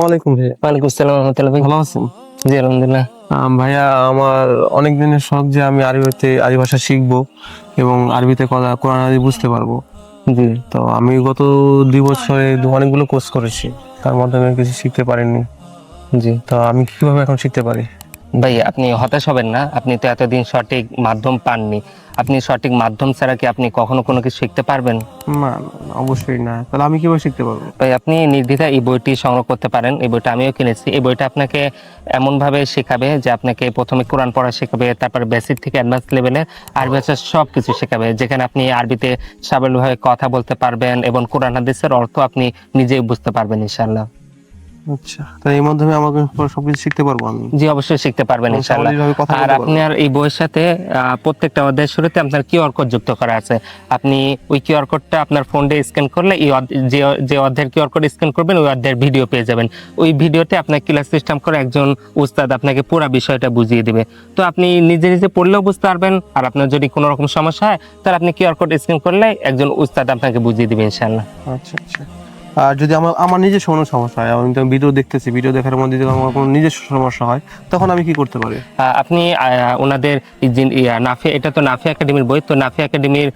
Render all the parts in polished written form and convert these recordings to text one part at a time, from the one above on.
ওয়ালাইকুম ভাইয়া। ওয়ালাইকুম আসসালাম ওয়া রাহমাতুল্লাহ। ভাই ভালো আছেন? জি আলহামদুলিল্লাহ। ভাইয়া, আমার অনেক দিনের শখ যে আমি আরবি ভাষা শিখবো এবং আরবিতে কোরআন হাদিস বুঝতে পারবো। জি তো আমি গত 2 বছরে অনেকগুলো কোর্স করেছি, তার মাধ্যমে কিছু শিখতে পারিনি। জি তো আমি কিভাবে এখন শিখতে পারি? ভাই, আপনি হতাশ হবেন না। আপনি তো এতদিন সঠিক মাধ্যম পাননি। আপনি সঠিক মাধ্যম ছাড়া কি আপনি কখনো কোনো কিছু শিখতে পারবেন? না, না, না, অবশ্যই না। তাহলে আমি কিভাবে শিখতে পারবো? ভাই, আপনি নির্দ্বিধায় এই বইটি সংগ্রহ করতে পারেন। এই বইটা আমিও কিনেছি। এই বইটা আপনাকে এমনভাবে শেখাবে যে আপনাকে প্রথমে কোরআন পড়া শেখাবে, তারপর বেসিক থেকে অ্যাডভান্স লেভেলে আরবি ভাষার সব কিছু শেখাবে, যেখানে আপনি আরবিতে সাবলীলভাবে কথা বলতে পারবেন এবং কোরআন হাদিসের অর্থ আপনি নিজেই বুঝতে পারবেন ইনশাআল্লাহ। আচ্ছা, তো এই মাধ্যমে আমাকে সবকিছু শিখতে পারবো আমি? জি অবশ্যই শিখতে পারবেন এবং ইনশাআল্লাহ। সাবলীলভাবে কথা আর বলতে পারবো? আপনার এই বইয়ের সাথে প্রত্যেকটা অধ্যায়ের শুরুতে আপনার কিউআর কোড যুক্ত করা আছে। আপনি ওই কিউআর কোডটা আপনার ফোনে স্ক্যান করলে যে অধ্যায়ের কিউআর কোড স্ক্যান করবেন ওই অধ্যায়ের ভিডিও পেয়ে যাবেন। ওই ভিডিওতে আপনার ক্লাস সিস্টেম করে একজন উস্তাদ আপনাকে পুরো বিষয়টা বুঝিয়ে দিবে। তো আপনি নিজে নিজে পড়লেও বুঝতে পারবেন, আর আপনার যদি কোনো রকম সমস্যা হয় তাহলে আপনি কিউআর কোড স্ক্যান করলে একজন উস্তাদ আপনাকে বুঝিয়ে দিবে ইনশাআল্লাহ। আচ্ছা, আচ্ছা। আর যদি আমার নিজস্ব কোনো সমস্যা হয়, আমি তো ভিডিও দেখতেছি, ভিডিও দেখার মধ্যে যদি আমার কোনো নিজস্ব সমস্যা হয়, তখন আমি কি করতে পারি? আপনি ওনাদের নাফি, এটা তো নাফি একাডেমির বই, তো নাফি একাডেমির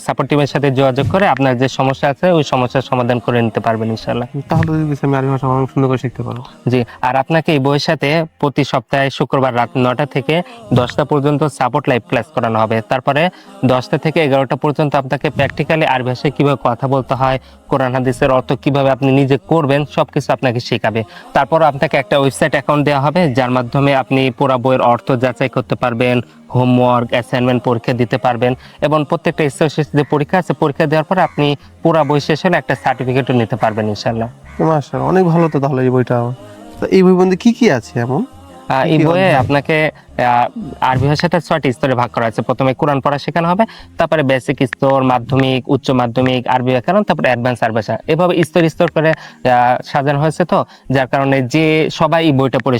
সাপোর্ট টিমের সাথে যোগাযোগ করে আপনার যে সমস্যা আছে ওই সমস্যার সমাধান করে নিতে পারবেন ইনশাআল্লাহ। তাহলে যদি আমি আরবি ভাষা অনেক সুন্দর করে শিখতে পারবো। জি, আর আপনাকে এই বইয়ের সাথে প্রতি সপ্তাহে শুক্রবার রাত 9টা থেকে 10টা পর্যন্ত সাপোর্ট লাইভ ক্লাস করানো হবে। তারপরে 10টা থেকে 11টা পর্যন্ত আপনাকে প্র্যাকটিক্যালি আরবি ভাষায় কিভাবে কথা বলতে হয়, কোরআন হাদিসের অর্থ কিভাবে আপনি নিজে করবেন সবকিছু আপনাকে শেখাবে। তারপর আপনাকে একটা ওয়েবসাইট অ্যাকাউন্ট দেওয়া হবে, যার মাধ্যমে আপনি পুরো বইয়ের অর্থ যাচাই করতে পারবেন, হোমওয়ার্ক অ্যাসাইনমেন্ট পরীক্ষা দিতে পারবেন এবং প্রত্যেকটা শেষ যে পরীক্ষা আছে পরীক্ষা দেওয়ার পরে আপনি পুরো বই শেষ হলে একটা সার্টিফিকেটও নিতে পারবেন ইনশাআল্লাহ। মাশাআল্লাহ, অনেক ভালো তো তাহলে এই বইটা। তো এই বইয়ের মধ্যে কি কি আছে এমন? কি এই কি বইয়ে অধ্যায়? আপনাকে আরবি ভাষাটা 6টি স্তরে ভাগ করা আছে। প্রথমে কোরআন পড়া শেখানো হবে, তারপরে বেসিক স্তর, মাধ্যমিক, উচ্চ মাধ্যমিক, আরবি ব্যাকরণ, তারপরে অ্যাডভান্স আরবি ভাষা। এভাবে স্তর স্তর করে সাজানো হয়েছে, তো যার কারণে যে সবাই এই বইটা পড়ে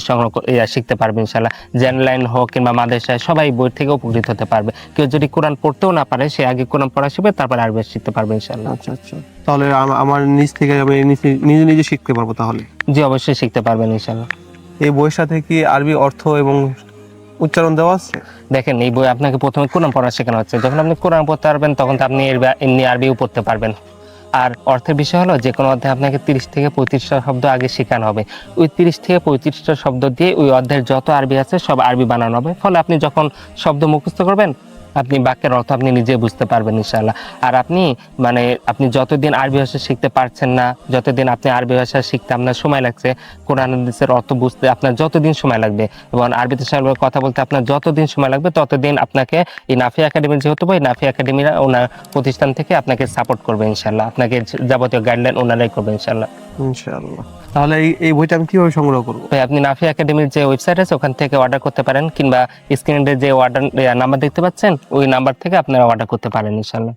শিখতে পারবে ইনশাআল্লাহ। জেনারেল লাইন হোক কিংবা মাদ্রাসায় সবাই এই বই থেকে উপকৃত হতে পারবে। কেউ যদি কোরআন পড়তেও না পারে সে আগে কোরআন পড়া শিখবে, তারপর আরবি ভাষা শিখতে পারবে ইনশাআল্লাহ। আচ্ছা, আচ্ছা। তাহলে আমার নিজ থেকে আমি নিজে নিজে শিখতে পারবো তাহলে? জি অবশ্যই শিখতে পারবেন ইনশাআল্লাহ। এই বইয়ের সাথে কি আরবি অর্থ এবং উচ্চারণ দেওয়া আছে? দেখেন, এই বই আপনাকে প্রথমে কোরআন পড়া শেখানো হচ্ছে। যখন আপনি কোরআন পড়তে পারবেন তখন তো আপনি এমনি আরবিও পড়তে পারবেন। আর অর্থের বিষয় হলো যে কোনো অধ্যায়ে আপনাকে 30 থেকে 35টা শব্দ আগে শেখানো হবে। ওই 30 থেকে 35টা শব্দ দিয়ে ওই অধ্যায়ের যত আরবি আছে সব আরবি বানানো হবে। ফলে আপনি যখন শব্দ মুখস্থ করবেন আপনি বাক্যের অর্থ আপনি নিজে বুঝতে পারবেন ইনশাআল্লাহ। আর আপনি যতদিন আরবি ভাষা শিখতে পারছেন না, যতদিন আপনি আরবি ভাষা শিখতে আপনার সময় লাগছে, কোরআন হাদিসের অর্থ বুঝতে আপনার যতদিন সময় লাগবে এবং আরবিতে সাধারণত কথা বলতে আপনার যতদিন সময় লাগবে ততদিন আপনাকে এই নাফি একাডেমির যেহেতু বই, নাফি একাডেমিরা ওনার প্রতিষ্ঠান থেকে আপনাকে সাপোর্ট করবে ইনশাআল্লাহ। আপনাকে যাবতীয় গাইডলাইন ওনারাই করবে ইনশাআল্লাহ। ইনশাআল্লাহ। তাহলে এই বইটা আমি কিভাবে সংগ্রহ করবো? ভাই, আপনি নাফি একাডেমির যে ওয়েবসাইট আছে ওখান থেকে অর্ডার করতে পারেন, কিংবা স্ক্রিনে যে অর্ডার নাম্বার দেখতে পাচ্ছেন ওই নাম্বার থেকে আপনারা অর্ডার করতে পারেন ইনশাআল্লাহ।